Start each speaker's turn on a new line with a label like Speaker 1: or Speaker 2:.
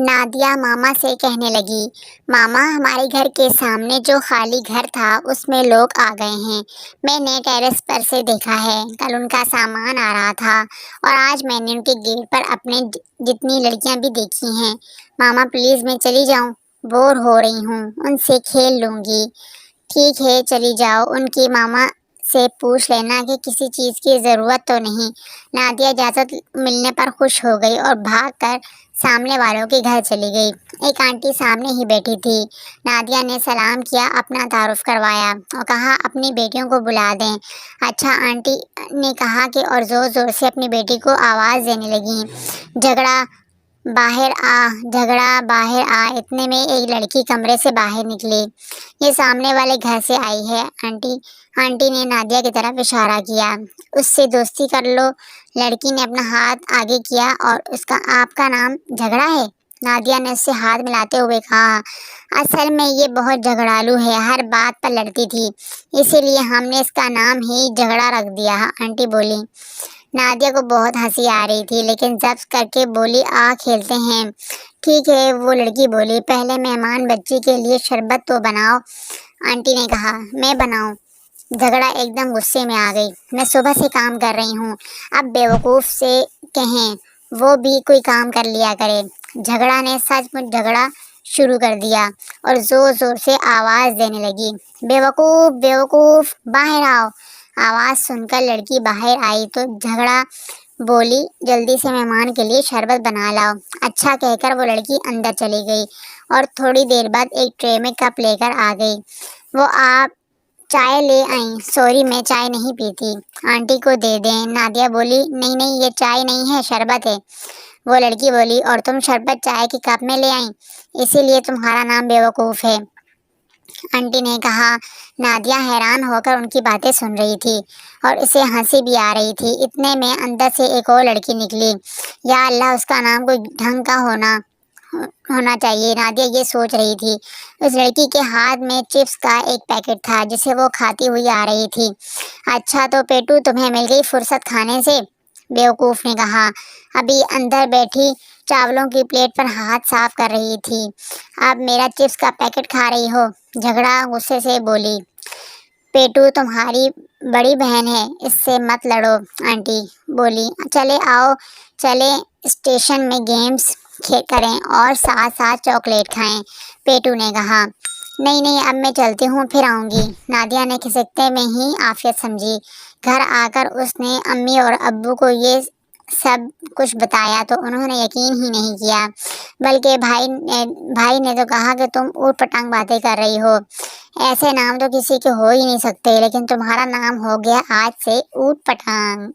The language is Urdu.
Speaker 1: نادیہ ماما سے کہنے لگی، ماما ہمارے گھر کے سامنے جو خالی گھر تھا اس میں لوگ آ گئے ہیں۔ میں نے ٹیرس پر سے دیکھا ہے، کل ان کا سامان آ رہا تھا اور آج میں نے ان کے گیٹ پر اپنے جتنی لڑکیاں بھی دیکھی ہیں۔ ماما پلیز میں چلی جاؤں، بور ہو رہی ہوں، ان سے کھیل لوں گی۔ ٹھیک ہے چلی جاؤ، ان کی ماما سے پوچھ لینا کہ کسی چیز کی ضرورت تو نہیں۔ نادیہ اجازت ملنے پر خوش ہو گئی اور بھاگ کر سامنے والوں کے گھر چلی گئی۔ ایک آنٹی سامنے ہی بیٹھی تھی۔ نادیہ نے سلام کیا، اپنا تعارف کروایا اور کہا اپنی بیٹیوں کو بلا دیں۔ اچھا، آنٹی نے کہا کہ اور زور زور سے اپنی بیٹی کو آواز دینے لگیں، جھگڑا باہر آ، جھگڑا باہر آ۔ اتنے میں ایک لڑکی کمرے سے باہر نکلی۔ یہ سامنے والے گھر سے آئی ہے آنٹی نے نادیہ کی طرف اشارہ کیا۔ اس سے دوستی کر لو۔ لڑکی نے اپنا ہاتھ آگے کیا اور آپ کا نام جھگڑا ہے؟ نادیہ نے اس سے ہاتھ ملاتے ہوئے کہا، اصل میں یہ بہت جھگڑالو ہے، ہر بات پر لڑتی تھی، اسی لیے ہم نے اس کا نام ہی جھگڑا رکھ دیا، آنٹی بولی۔ نادیہ کو بہت ہنسی آ رہی تھی لیکن ضبط کر کے بولی، آ کھیلتے ہیں۔ ٹھیک ہے، وہ لڑکی بولی، پہلے مہمان بچی کے لیے شربت تو بناؤ۔ آنٹی نے کہا، میں بناؤں؟ جھگڑا ایک دم غصے میں آ گئی، میں صبح سے کام کر رہی ہوں، اب بیوقوف سے کہیں وہ بھی کوئی کام کر لیا کرے۔ جھگڑا نے سچ مچ جھگڑا شروع کر دیا اور زور زور سے آواز دینے لگی، بیوقوف بیوقوف، باہر آؤ۔ آواز سن کر لڑکی باہر آئی تو جھگڑا بولی، جلدی سے مہمان کے لیے شربت بنا لاؤ۔ اچھا کہہ کر وہ لڑکی اندر چلی گئی اور تھوڑی دیر بعد ایک ٹرے میں کپ لے کر آ گئی۔ وہ آپ چائے لے آئیں؟ سوری میں چائے نہیں پیتی، آنٹی کو دے دیں۔ نادیہ بولی، نہیں نہیں، یہ چائے نہیں ہے، شربت ہے۔ وہ لڑکی بولی، اور تم شربت چائے کے کپ میں لے آئیں، اسی لیے تمہارا نام بیوقوف ہے، آنٹی نے کہا۔ نادیہ حیران ہو کر ان کی باتیں سن رہی تھی اور اسے ہنسی بھی آ رہی تھی۔ اتنے میں اندر سے ایک اور لڑکی نکلی۔ یا اللہ، اس کا نام کوئی ڈھنگ کا ہونا چاہیے، نادیہ یہ سوچ رہی تھی۔ اس لڑکی کے ہاتھ میں چپس کا ایک پیکٹ تھا جسے وہ کھاتی ہوئی آ رہی تھی۔ اچھا تو پیٹو، تمہیں مل گئی فرصت کھانے سے، بیوقوف نے کہا۔ ابھی اندر بیٹھی چاولوں کی پلیٹ پر ہاتھ صاف کر رہی تھی، اب میرا چپس کا پیکٹ کھا رہی ہو؟ جھگڑا غصے سے بولی۔ پیٹو تمہاری بڑی بہن ہے، اس سے مت لڑو، آنٹی بولی۔ چلے آؤ، چلیں اسٹیشن میں گیمز کریں اور ساتھ ساتھ چاکلیٹ کھائیں، پیٹو نے کہا۔ نہیں نہیں، اب میں چلتی ہوں، پھر آؤں گی، نادیہ نے کھسکتے میں ہی عافیت سمجھی۔ گھر آ کر اس نے امی اور ابو کو یہ سب کچھ بتایا تو انہوں نے یقین ہی نہیں کیا، بلکہ بھائی نے تو کہا کہ تم اوٹ پٹانگ باتیں کر رہی ہو، ایسے نام تو کسی کے ہو ہی نہیں سکتے، لیکن تمہارا نام ہو گیا آج سے اوٹ پٹانگ۔